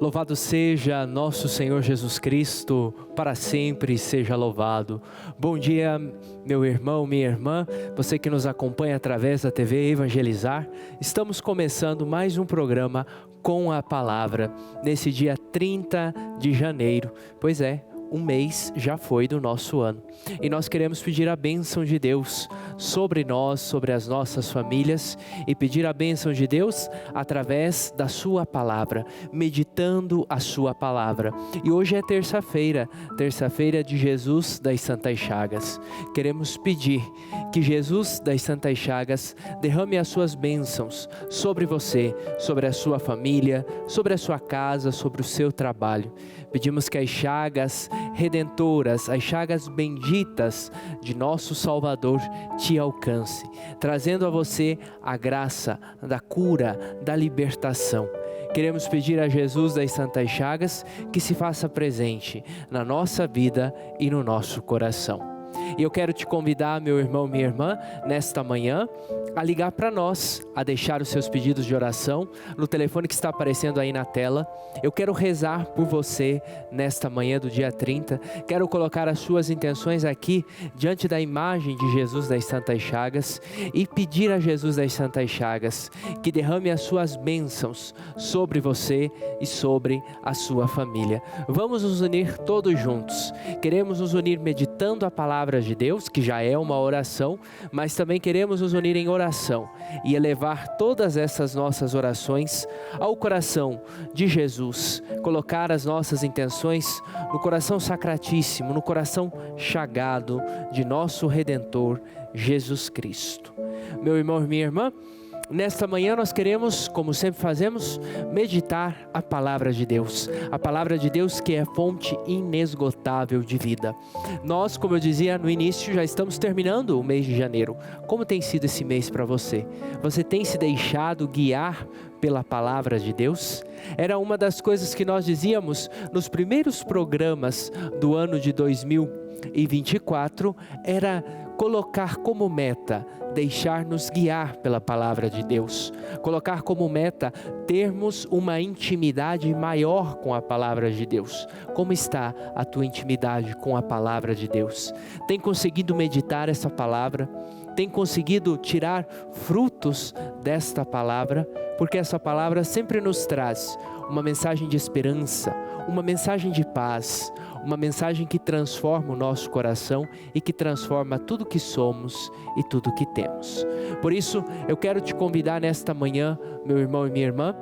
Louvado seja nosso Senhor Jesus Cristo, para sempre seja louvado. Bom dia, meu irmão, minha irmã, você que nos acompanha através da TV Evangelizar. Estamos começando mais um programa com a palavra, nesse dia 30 de janeiro. Pois é, um mês já foi do nosso ano. E nós queremos pedir a bênção de Deus sobre nós, sobre as nossas famílias, e pedir a bênção de Deus através da sua palavra, meditando a sua palavra. E hoje é terça-feira de Jesus das Santas Chagas. Queremos pedir que Jesus das Santas Chagas derrame as suas bênçãos sobre você, sobre a sua família, sobre a sua casa, sobre o seu trabalho. Pedimos que as chagas redentoras, as chagas benditas de nosso Salvador te alcance, trazendo a você a graça da cura, da libertação. Queremos pedir a Jesus das Santas Chagas que se faça presente na nossa vida e no nosso coração. E eu quero te convidar, meu irmão, minha irmã, nesta manhã, a ligar para nós, a deixar os seus pedidos de oração no telefone que está aparecendo aí na tela. Eu quero rezar por você nesta manhã do dia 30. Quero colocar as suas intenções aqui diante da imagem de Jesus das Santas Chagas e pedir a Jesus das Santas Chagas que derrame as suas bênçãos sobre você e sobre a sua família. Vamos nos unir todos juntos. Queremos nos unir meditando a palavra de Deus, que já é uma oração, mas também queremos nos unir em oração e elevar todas essas nossas orações ao coração de Jesus, colocar as nossas intenções no coração sacratíssimo, no coração chagado de nosso Redentor Jesus Cristo. Meu irmão e minha irmã, nesta manhã nós queremos, como sempre fazemos, meditar a palavra de Deus. A palavra de Deus que é fonte inesgotável de vida. Nós, como eu dizia no início, já estamos terminando o mês de janeiro. Como tem sido esse mês para você? Você tem se deixado guiar pela palavra de Deus? Era uma das coisas que nós dizíamos nos primeiros programas do ano de 2024, era colocar como meta deixar-nos guiar pela palavra de Deus, colocar como meta termos uma intimidade maior com a palavra de Deus. Como está a tua intimidade com a palavra de Deus? Tem conseguido meditar essa palavra? Tem conseguido tirar frutos desta palavra? Porque essa palavra sempre nos traz uma mensagem de esperança, uma mensagem de paz, uma mensagem que transforma o nosso coração e que transforma tudo que somos e tudo que temos. Por isso, eu quero te convidar nesta manhã, meu irmão e minha irmã,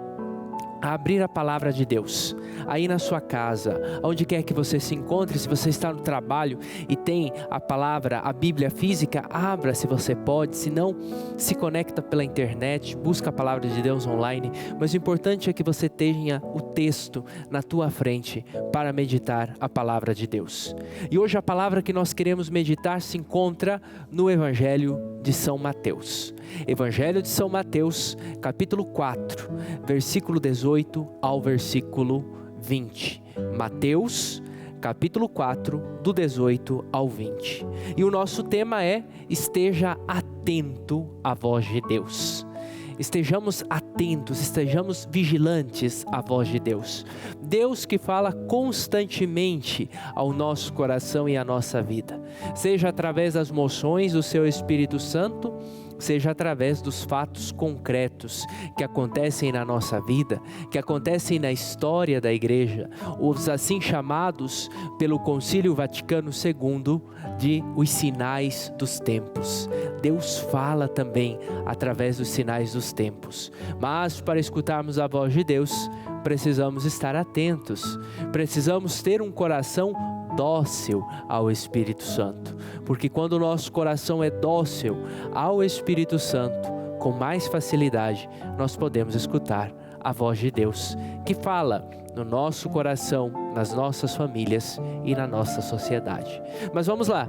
a abrir a palavra de Deus, aí na sua casa, onde quer que você se encontre. Se você está no trabalho e tem a palavra, a Bíblia física, abra se você pode, se não, se conecta pela internet, busca a palavra de Deus online, mas o importante é que você tenha o texto na tua frente para meditar a palavra de Deus. E hoje a palavra que nós queremos meditar se encontra no Evangelho de São Mateus. Evangelho de São Mateus, capítulo 4, versículo 18 ao versículo 20. Mateus, capítulo 4, do 18 ao 20. E o nosso tema é: esteja atento à voz de Deus. Estejamos atentos, estejamos vigilantes à voz de Deus. Deus que fala constantemente ao nosso coração e à nossa vida. Seja através das moções do seu Espírito Santo, seja através dos fatos concretos que acontecem na nossa vida, que acontecem na história da igreja, os assim chamados pelo Concílio Vaticano II de os sinais dos tempos. Deus fala também através dos sinais dos tempos, mas para escutarmos a voz de Deus, precisamos estar atentos, precisamos ter um coração dócil ao Espírito Santo, porque quando o nosso coração é dócil ao Espírito Santo, com mais facilidade nós podemos escutar a voz de Deus, que fala no nosso coração, nas nossas famílias e na nossa sociedade. Mas vamos lá,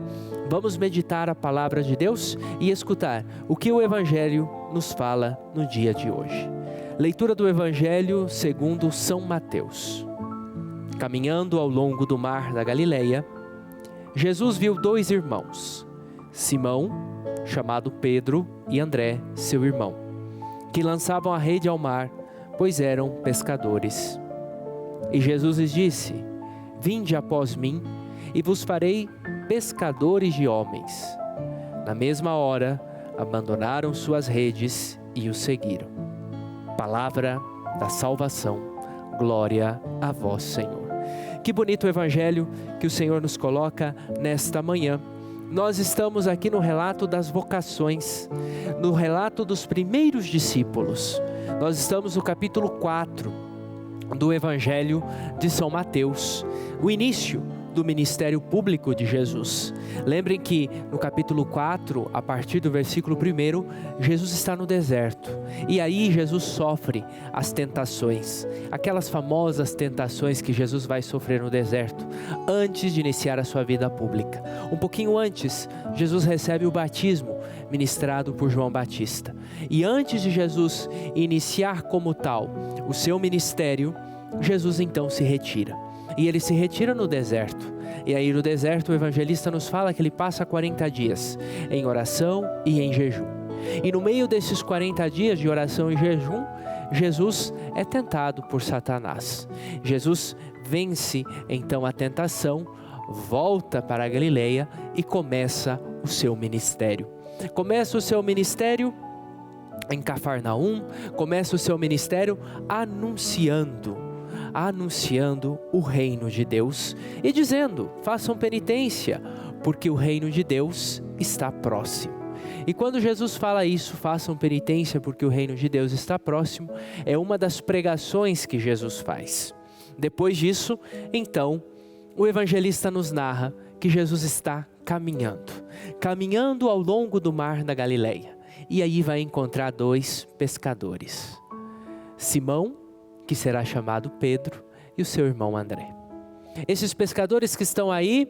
vamos meditar a palavra de Deus e escutar o que o Evangelho nos fala no dia de hoje. Leitura do Evangelho segundo São Mateus. Caminhando ao longo do mar da Galileia, Jesus viu dois irmãos, Simão, chamado Pedro, e André, seu irmão, que lançavam a rede ao mar, pois eram pescadores. E Jesus lhes disse: vinde após mim, e vos farei pescadores de homens. Na mesma hora, abandonaram suas redes e o seguiram. Palavra da salvação, glória a vós, Senhor. Que bonito o evangelho que o Senhor nos coloca nesta manhã. Nós estamos aqui no relato das vocações, no relato dos primeiros discípulos. Nós estamos no capítulo 4 do Evangelho de São Mateus, o início do ministério público de Jesus. Lembrem que no capítulo 4, a partir do versículo 1, Jesus está no deserto. E aí Jesus sofre as tentações, aquelas famosas tentações que Jesus vai sofrer no deserto, antes de iniciar a sua vida pública. Um pouquinho antes, Jesus recebe o batismo ministrado por João Batista. E antes de Jesus iniciar como tal o seu ministério, Jesus então se retira. E ele se retira no deserto. E aí no deserto o evangelista nos fala que ele passa 40 dias em oração e em jejum. E no meio desses 40 dias de oração e jejum, Jesus é tentado por Satanás. Jesus vence então a tentação, volta para a Galileia e começa o seu ministério. Começa o seu ministério em Cafarnaum, começa o seu ministério anunciando o reino de Deus e dizendo: façam penitência, porque o reino de Deus está próximo. E quando Jesus fala isso, façam penitência porque o reino de Deus está próximo, é uma das pregações que Jesus faz. Depois disso, então, o evangelista nos narra que Jesus está caminhando ao longo do mar da Galileia. E aí vai encontrar 2 pescadores, Simão, que será chamado Pedro, e o seu irmão André. Esses pescadores que estão aí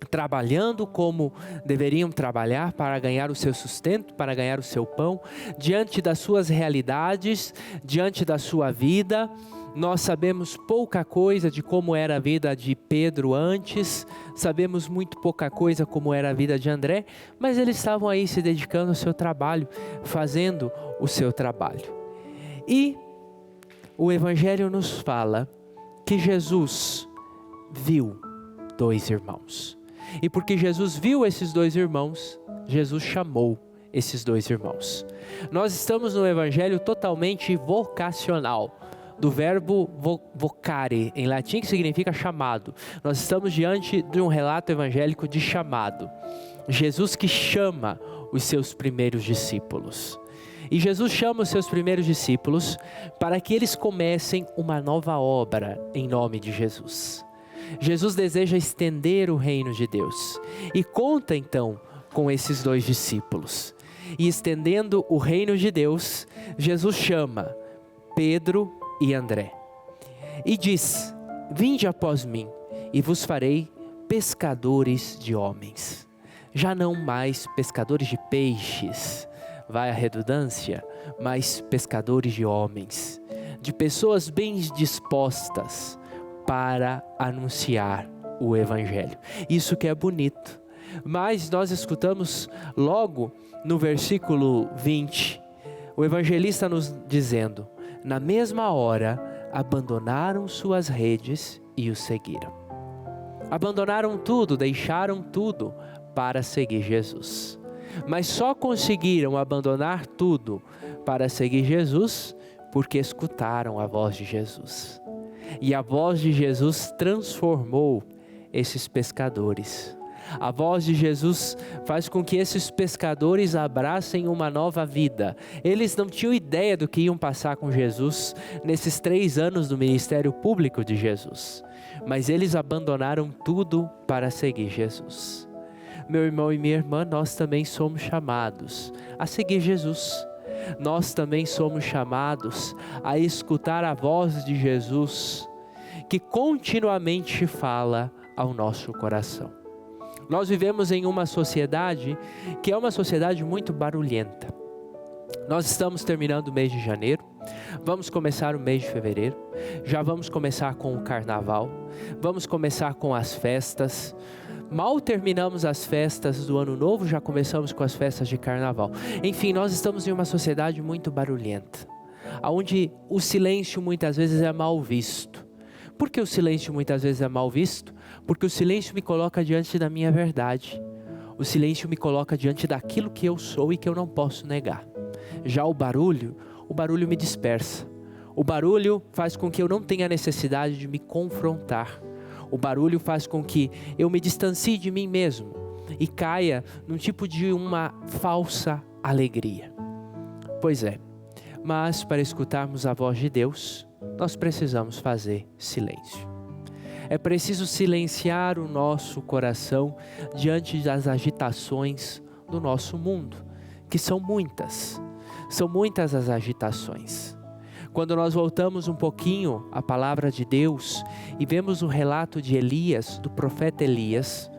trabalhando como deveriam trabalhar para ganhar o seu sustento, para ganhar o seu pão, diante das suas realidades, diante da sua vida. Nós sabemos pouca coisa de como era a vida de Pedro antes, sabemos muito pouca coisa como era a vida de André, mas eles estavam aí se dedicando ao seu trabalho, fazendo o seu trabalho. E o Evangelho nos fala que Jesus viu 2 irmãos. E porque Jesus viu esses 2 irmãos, Jesus chamou esses 2 irmãos. Nós estamos no Evangelho totalmente vocacional, do verbo vocare, em latim, que significa chamado. Nós estamos diante de um relato evangélico de chamado. Jesus que chama os seus primeiros discípulos. E Jesus chama os seus primeiros discípulos para que eles comecem uma nova obra em nome de Jesus. Jesus deseja estender o reino de Deus e conta então com esses 2 discípulos. E estendendo o reino de Deus, Jesus chama Pedro e André e diz: vinde após mim e vos farei pescadores de homens. Já não mais pescadores de peixes, vai a redundância, mas pescadores de homens, de pessoas bem dispostas para anunciar o Evangelho. Isso que é bonito. Mas nós escutamos logo no versículo 20, o evangelista nos dizendo: na mesma hora abandonaram suas redes e o seguiram. Abandonaram tudo, deixaram tudo para seguir Jesus. Mas só conseguiram abandonar tudo para seguir Jesus porque escutaram a voz de Jesus. E a voz de Jesus transformou esses pescadores. A voz de Jesus faz com que esses pescadores abracem uma nova vida. Eles não tinham ideia do que iam passar com Jesus nesses 3 anos do ministério público de Jesus. Mas eles abandonaram tudo para seguir Jesus. Meu irmão e minha irmã, nós também somos chamados a seguir Jesus. Nós também somos chamados a escutar a voz de Jesus, que continuamente fala ao nosso coração. Nós vivemos em uma sociedade que é uma sociedade muito barulhenta. Nós estamos terminando o mês de janeiro, vamos começar o mês de fevereiro, já vamos começar com o carnaval, vamos começar com as festas. Mal terminamos as festas do ano novo, já começamos com as festas de carnaval. Enfim, nós estamos em uma sociedade muito barulhenta, onde o silêncio muitas vezes é mal visto. Por que o silêncio muitas vezes é mal visto? Porque o silêncio me coloca diante da minha verdade. O silêncio me coloca diante daquilo que eu sou e que eu não posso negar. Já o barulho me dispersa. O barulho faz com que eu não tenha necessidade de me confrontar. O barulho faz com que eu me distancie de mim mesmo e caia num tipo de uma falsa alegria. Pois é, mas para escutarmos a voz de Deus, nós precisamos fazer silêncio. É preciso silenciar o nosso coração diante das agitações do nosso mundo, que são muitas. São muitas as agitações. Quando nós voltamos um pouquinho à palavra de Deus e vemos o relato de Elias, do profeta Elias,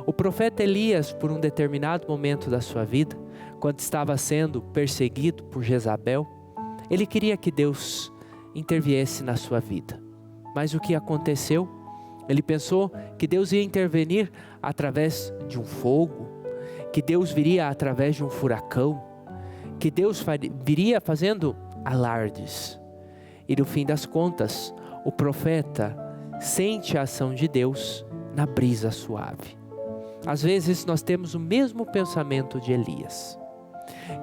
o profeta Elias, por um determinado momento da sua vida, quando estava sendo perseguido por Jezabel, ele queria que Deus interviesse na sua vida. Mas o que aconteceu? Ele pensou que Deus ia intervenir através de um fogo, que Deus viria através de um furacão, que Deus viria fazendo alardes. E no fim das contas, o profeta sente a ação de Deus na brisa suave. Às vezes nós temos o mesmo pensamento de Elias.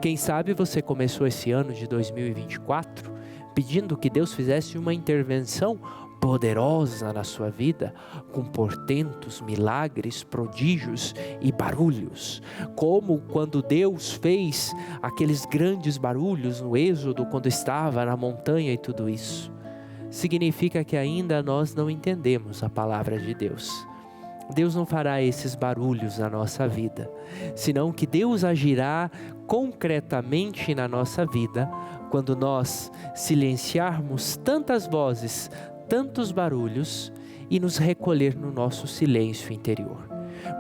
Quem sabe você começou esse ano de 2024 pedindo que Deus fizesse uma intervenção poderosa na sua vida, com portentos, milagres, prodígios e barulhos, como quando Deus fez aqueles grandes barulhos no Êxodo, quando estava na montanha e tudo isso. Significa que ainda nós não entendemos a palavra de Deus. Deus não fará esses barulhos na nossa vida, senão que Deus agirá concretamente na nossa vida, quando nós silenciarmos tantas vozes, tantos barulhos e nos recolher no nosso silêncio interior.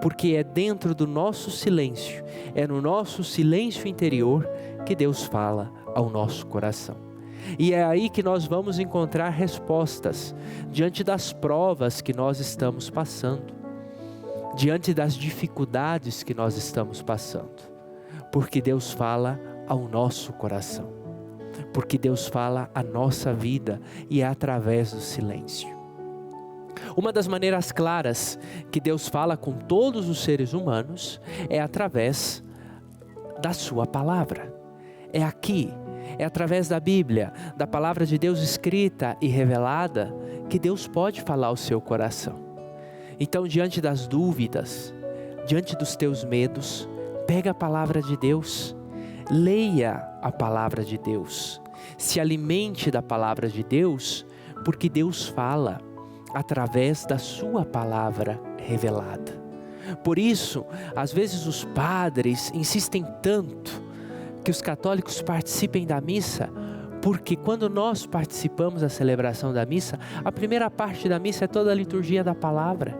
Porque é dentro do nosso silêncio, é no nosso silêncio interior que Deus fala ao nosso coração. E é aí que nós vamos encontrar respostas diante das provas que nós estamos passando, diante das dificuldades que nós estamos passando. Porque Deus fala ao nosso coração. Porque Deus fala a nossa vida e é através do silêncio. Uma das maneiras claras que Deus fala com todos os seres humanos é através da sua palavra. É aqui, é através da Bíblia, da palavra de Deus escrita e revelada, que Deus pode falar ao seu coração. Então, diante das dúvidas, diante dos teus medos, pega a palavra de Deus, leia a palavra de Deus, se alimente da palavra de Deus, porque Deus fala através da sua palavra revelada. Por isso, às vezes os padres insistem tanto que os católicos participem da missa, porque quando nós participamos da celebração da missa, a primeira parte da missa é toda a liturgia da palavra,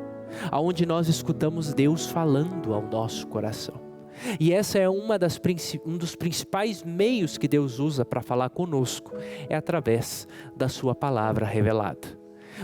onde nós escutamos Deus falando ao nosso coração. E essa é um dos principais meios que Deus usa para falar conosco, é através da sua palavra revelada.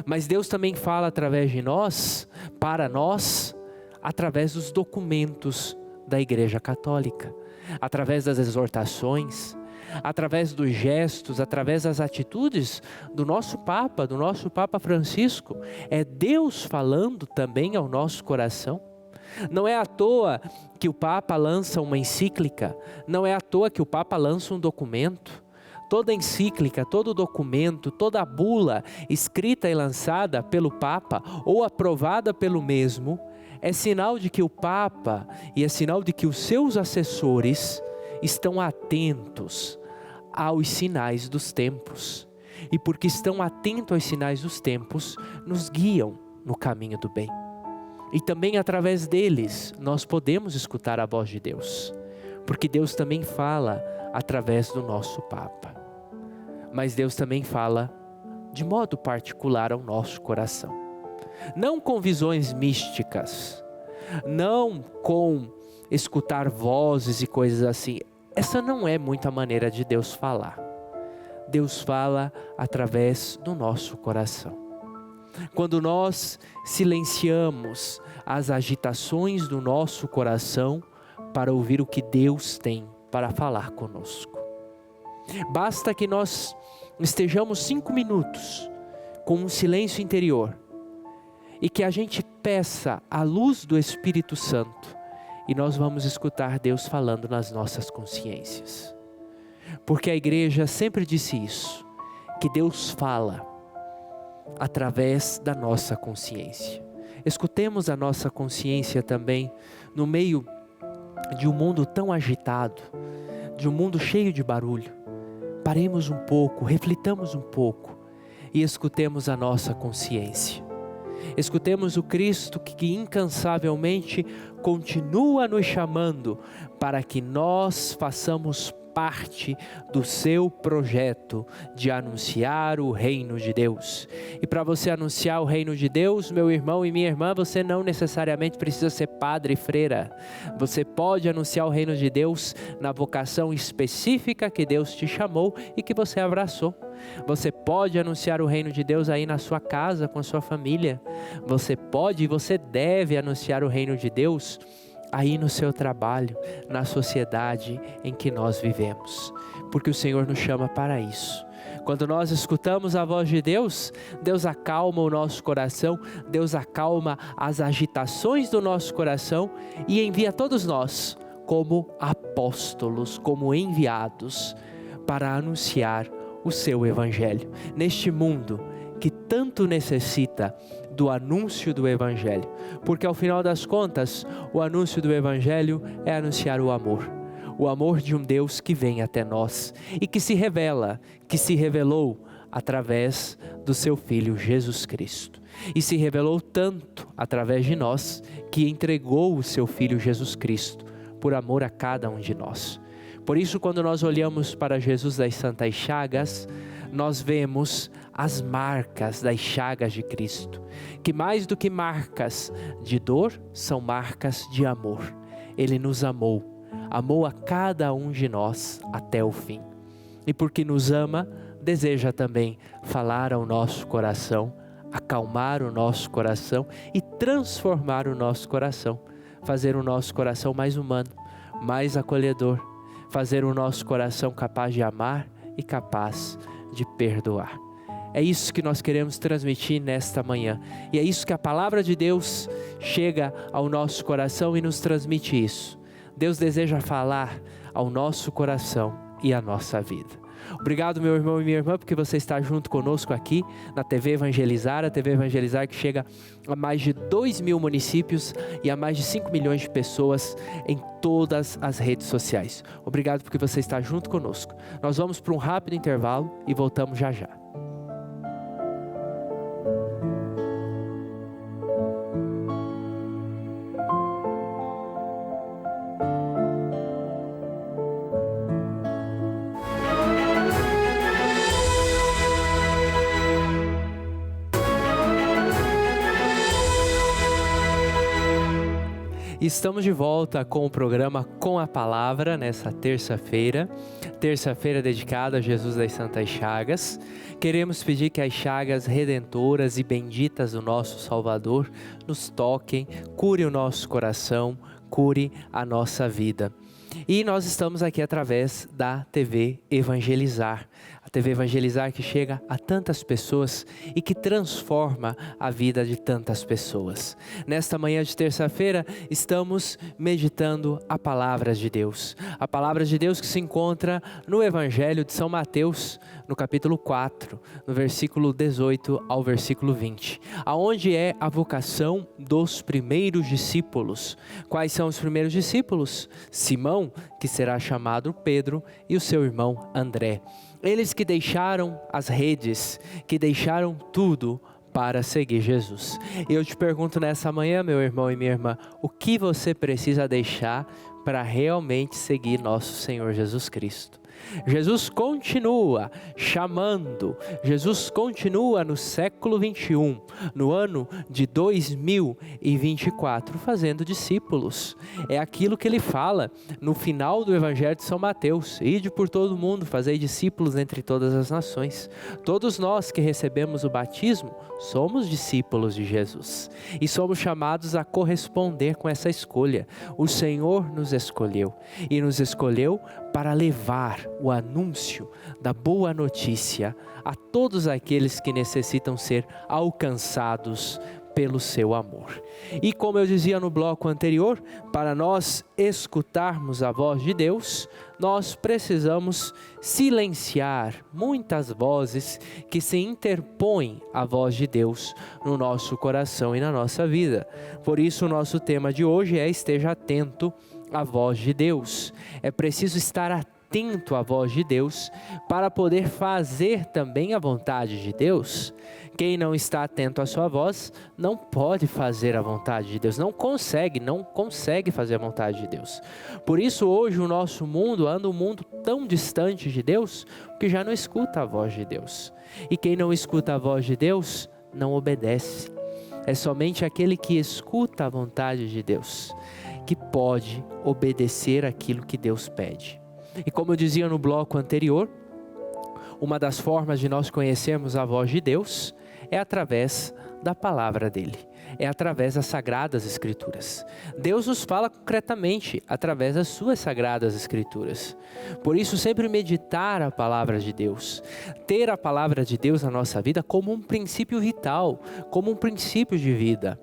Mas Deus também fala através de nós, para nós, através dos documentos da Igreja Católica, através das exortações, através dos gestos, através das atitudes do nosso Papa Francisco. É Deus falando também ao nosso coração. Não é à toa que o Papa lança uma encíclica, não é à toa que o Papa lança um documento. Toda encíclica, todo documento, toda bula escrita e lançada pelo Papa ou aprovada pelo mesmo, é sinal de que o Papa e é sinal de que os seus assessores estão atentos aos sinais dos tempos. E porque estão atentos aos sinais dos tempos, nos guiam no caminho do bem. E também através deles nós podemos escutar a voz de Deus, porque Deus também fala através do nosso Papa. Mas Deus também fala de modo particular ao nosso coração. Não com visões místicas, não com escutar vozes e coisas assim. Essa não é muito a maneira de Deus falar. Deus fala através do nosso coração. Quando nós silenciamos as agitações do nosso coração para ouvir o que Deus tem para falar conosco. Basta que nós estejamos 5 minutos com um silêncio interior, e que a gente peça a luz do Espírito Santo, e nós vamos escutar Deus falando nas nossas consciências. Porque a igreja sempre disse isso, que Deus fala através da nossa consciência. Escutemos a nossa consciência também no meio de um mundo tão agitado, de um mundo cheio de barulho. Paremos um pouco, reflitamos um pouco e escutemos a nossa consciência. Escutemos o Cristo que incansavelmente continua nos chamando para que nós façamos parte do seu projeto de anunciar o reino de Deus. E para você anunciar o reino de Deus, meu irmão e minha irmã, você não necessariamente precisa ser padre e freira. Você pode anunciar o reino de Deus na vocação específica que Deus te chamou e que você abraçou. Você pode anunciar o reino de Deus aí na sua casa, com a sua família. Você pode e você deve anunciar o reino de Deus aí no seu trabalho, na sociedade em que nós vivemos, porque o Senhor nos chama para isso. Quando nós escutamos a voz de Deus, Deus acalma o nosso coração, Deus acalma as agitações do nosso coração e envia todos nós como apóstolos, como enviados para anunciar o seu evangelho neste mundo que tanto necessita do anúncio do evangelho, porque ao final das contas, o anúncio do evangelho é anunciar o amor de um Deus que vem até nós e que se revela, que se revelou através do seu Filho Jesus Cristo, e se revelou tanto através de nós, que entregou o seu Filho Jesus Cristo por amor a cada um de nós. Por isso, quando nós olhamos para Jesus das Santas Chagas, nós vemos as marcas das chagas de Cristo, que mais do que marcas de dor, são marcas de amor. Ele nos amou a cada um de nós até o fim. E porque nos ama, deseja também falar ao nosso coração, acalmar o nosso coração e transformar o nosso coração, fazer o nosso coração mais humano, mais acolhedor, fazer o nosso coração capaz de amar e capaz de perdoar. É isso que nós queremos transmitir nesta manhã. E é isso que a palavra de Deus chega ao nosso coração e nos transmite isso. Deus deseja falar ao nosso coração e à nossa vida. Obrigado, meu irmão e minha irmã, porque você está junto conosco aqui na TV Evangelizar, a TV Evangelizar que chega a mais de 2.000 municípios e a mais de 5 milhões de pessoas em todas as redes sociais. Obrigado porque você está junto conosco. Nós vamos para um rápido intervalo e voltamos já já. Estamos de volta com o programa Com a Palavra nessa terça-feira dedicada a Jesus das Santas Chagas. Queremos pedir que as chagas redentoras e benditas do nosso Salvador nos toquem, cure o nosso coração, cure a nossa vida. E nós estamos aqui através da TV Evangelizar. A TV Evangelizar que chega a tantas pessoas e que transforma a vida de tantas pessoas. Nesta manhã de terça-feira, estamos meditando a Palavra de Deus. A Palavra de Deus que se encontra no Evangelho de São Mateus, no capítulo 4, no versículo 18 ao versículo 20. Aonde é a vocação dos primeiros discípulos. Quais são os primeiros discípulos? Simão, que será chamado Pedro, e o seu irmão André. Eles que deixaram as redes, que deixaram tudo para seguir Jesus. Eu te pergunto nessa manhã, meu irmão e minha irmã, o que você precisa deixar para realmente seguir nosso Senhor Jesus Cristo? Jesus continua chamando, Jesus continua no século 21, no ano de 2024, fazendo discípulos. É aquilo que ele fala no final do Evangelho de São Mateus: ide por todo o mundo, fazei discípulos entre todas as nações. Todos nós que recebemos o batismo, somos discípulos de Jesus e somos chamados a corresponder com essa escolha. O Senhor nos escolheu e nos escolheu para levar o anúncio da boa notícia a todos aqueles que necessitam ser alcançados pelo seu amor. E como eu dizia no bloco anterior, para nós escutarmos a voz de Deus, nós precisamos silenciar muitas vozes que se interpõem à voz de Deus no nosso coração e na nossa vida. Por isso o nosso tema de hoje é: esteja atento à voz de Deus. É preciso estar atento à voz de Deus para poder fazer também a vontade de Deus. Quem não está atento à sua voz não pode fazer a vontade de Deus, não consegue fazer a vontade de Deus. Por isso hoje o nosso mundo anda um mundo tão distante de Deus que já não escuta a voz de Deus. E quem não escuta a voz de Deus não obedece. É somente aquele que escuta a vontade de Deus que pode obedecer aquilo que Deus pede. E como eu dizia no bloco anterior, uma das formas de nós conhecermos a voz de Deus é através da palavra dele, é através das sagradas escrituras. Deus nos fala concretamente através das suas sagradas escrituras. Por isso sempre meditar a palavra de Deus, ter a palavra de Deus na nossa vida como um princípio vital, como um princípio de vida.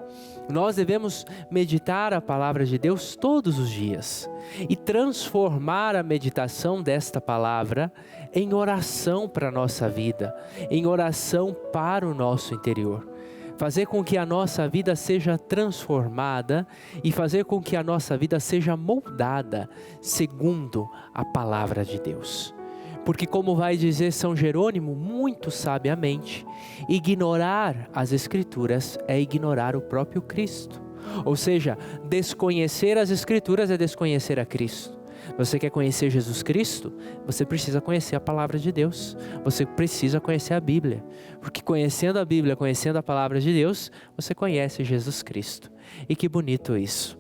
Nós devemos meditar a palavra de Deus todos os dias e transformar a meditação desta palavra em oração para a nossa vida, em oração para o nosso interior. Fazer com que a nossa vida seja transformada e fazer com que a nossa vida seja moldada segundo a palavra de Deus. Porque, como vai dizer São Jerônimo muito sabiamente, ignorar as Escrituras é ignorar o próprio Cristo. Ou seja, desconhecer as Escrituras é desconhecer a Cristo. Você quer conhecer Jesus Cristo? Você precisa conhecer a palavra de Deus. Você precisa conhecer a Bíblia. Porque conhecendo a Bíblia, conhecendo a palavra de Deus, você conhece Jesus Cristo. E que bonito isso.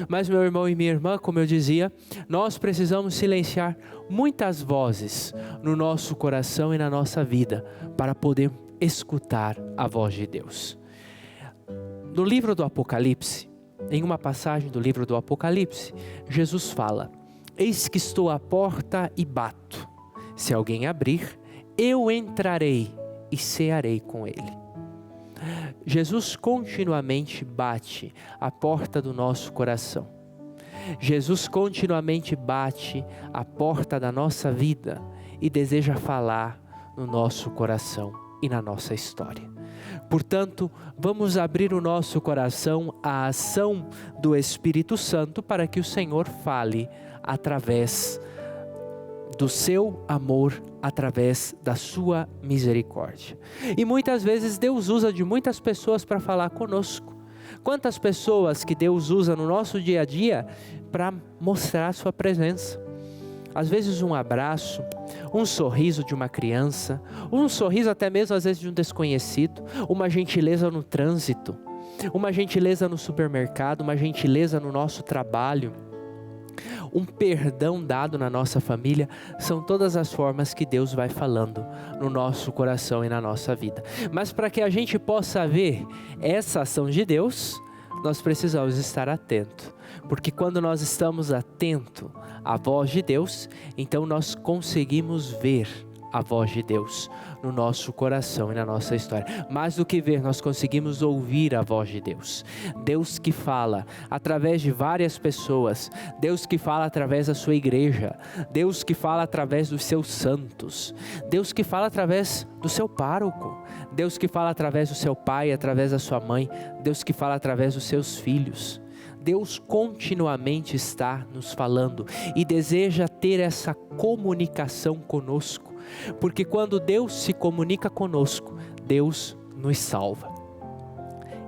Mas, meu irmão e minha irmã, como eu dizia, nós precisamos silenciar muitas vozes no nosso coração e na nossa vida para poder escutar a voz de Deus. No livro do Apocalipse, em uma passagem do livro do Apocalipse, Jesus fala: eis que estou à porta e bato. Se alguém abrir, eu entrarei e cearei com ele. Jesus continuamente bate à porta do nosso coração. Jesus continuamente bate à porta da nossa vida e deseja falar no nosso coração e na nossa história. Portanto, vamos abrir o nosso coração à ação do Espírito Santo para que o Senhor fale através do seu amor, através da sua misericórdia. E muitas vezes Deus usa de muitas pessoas para falar conosco. Quantas pessoas que Deus usa no nosso dia a dia para mostrar a sua presença. Às vezes um abraço, um sorriso de uma criança, um sorriso até mesmo às vezes de um desconhecido, uma gentileza no trânsito, uma gentileza no supermercado, uma gentileza no nosso trabalho, um perdão dado na nossa família. São todas as formas que Deus vai falando no nosso coração e na nossa vida. Mas para que a gente possa ver essa ação de Deus, nós precisamos estar atentos. Porque quando nós estamos atentos à voz de Deus, então nós conseguimos ver a voz de Deus no nosso coração e na nossa história. Mais do que ver, nós conseguimos ouvir a voz de Deus. Deus que fala através de várias pessoas, Deus que fala através da sua igreja, Deus que fala através dos seus santos, Deus que fala através do seu pároco, Deus que fala através do seu pai, através da sua mãe, Deus que fala através dos seus filhos. Deus continuamente está nos falando e deseja ter essa comunicação conosco, porque quando Deus se comunica conosco, Deus nos salva.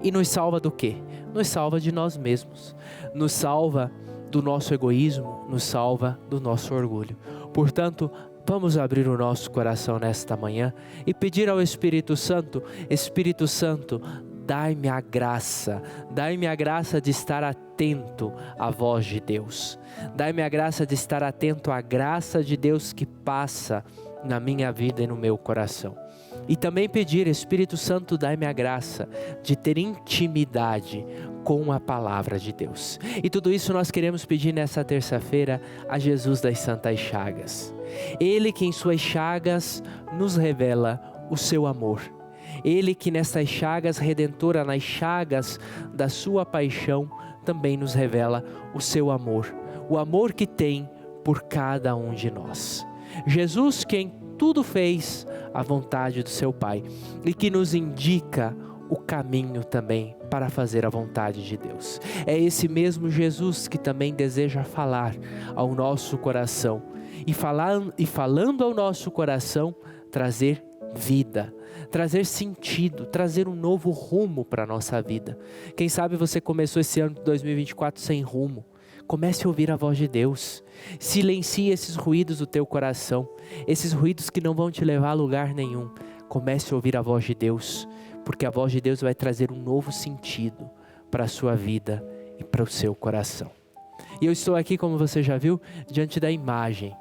E nos salva do quê? Nos salva de nós mesmos, nos salva do nosso egoísmo, nos salva do nosso orgulho. Portanto, vamos abrir o nosso coração nesta manhã e pedir ao Espírito Santo: Espírito Santo, dai-me a graça de estar atento à voz de Deus. Dai-me a graça de estar atento à graça de Deus que passa na minha vida e no meu coração. E também pedir: Espírito Santo, dai-me a graça de ter intimidade com a palavra de Deus. E tudo isso nós queremos pedir nessa terça-feira a Jesus das Santas Chagas. Ele que em suas chagas nos revela o seu amor. Ele que nessas chagas redentoras, nas chagas da sua paixão, também nos revela o seu amor. O amor que tem por cada um de nós. Jesus que em tudo fez a vontade do seu Pai e que nos indica o caminho também para fazer a vontade de Deus. É esse mesmo Jesus que também deseja falar ao nosso coração e falando ao nosso coração, trazer vida, trazer sentido, trazer um novo rumo para a nossa vida. Quem sabe você começou esse ano de 2024 sem rumo. Comece a ouvir a voz de Deus. Silencie esses ruídos do teu coração, esses ruídos que não vão te levar a lugar nenhum. Comece a ouvir a voz de Deus, porque a voz de Deus vai trazer um novo sentido para a sua vida e para o seu coração. E eu estou aqui, como você já viu, diante da imagem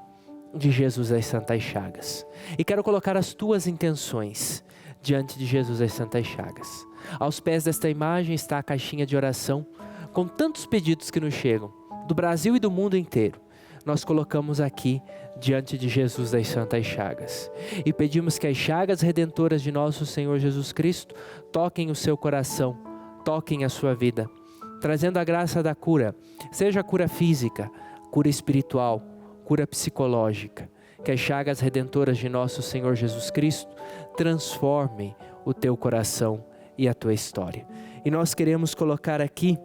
de Jesus das Santas Chagas. E quero colocar as tuas intenções diante de Jesus das Santas Chagas. Aos pés desta imagem está a caixinha de oração com tantos pedidos que nos chegam, do Brasil e do mundo inteiro. Nós colocamos aqui diante de Jesus das Santas Chagas. E pedimos que as chagas redentoras de nosso Senhor Jesus Cristo toquem o seu coração, toquem a sua vida, trazendo a graça da cura, seja cura física, cura espiritual, cura psicológica. Que as chagas redentoras de nosso Senhor Jesus Cristo transformem o teu coração e a tua história. E nós queremos colocar aqui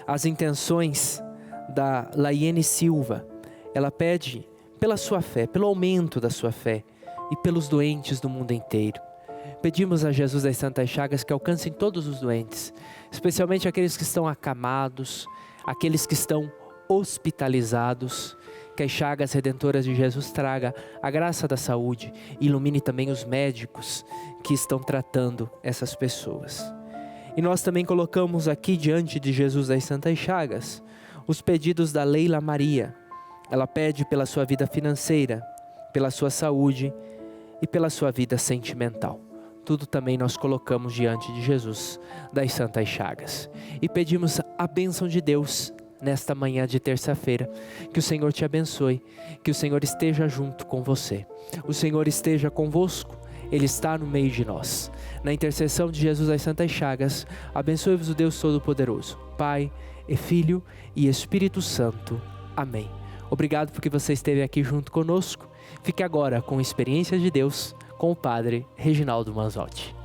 as intenções da Laiene Silva. Ela pede pela sua fé, pelo aumento da sua fé e pelos doentes do mundo inteiro. Pedimos a Jesus das Santas Chagas que alcancem todos os doentes, especialmente aqueles que estão acamados, aqueles que estão hospitalizados. Que as chagas redentoras de Jesus traga a graça da saúde e ilumine também os médicos que estão tratando essas pessoas. E nós também colocamos aqui diante de Jesus das Santas Chagas os pedidos da Leila Maria. Ela pede pela sua vida financeira, pela sua saúde e pela sua vida sentimental. Tudo também nós colocamos diante de Jesus das Santas Chagas. E pedimos a bênção de Deus nesta manhã de terça-feira. Que o Senhor te abençoe, que o Senhor esteja junto com você. O Senhor esteja convosco, Ele está no meio de nós. Na intercessão de Jesus das Santas Chagas, abençoe-vos o Deus Todo-Poderoso, Pai, e Filho e Espírito Santo. Amém. Obrigado porque você esteve aqui junto conosco. Fique agora com a experiência de Deus com o Padre Reginaldo Manzotti.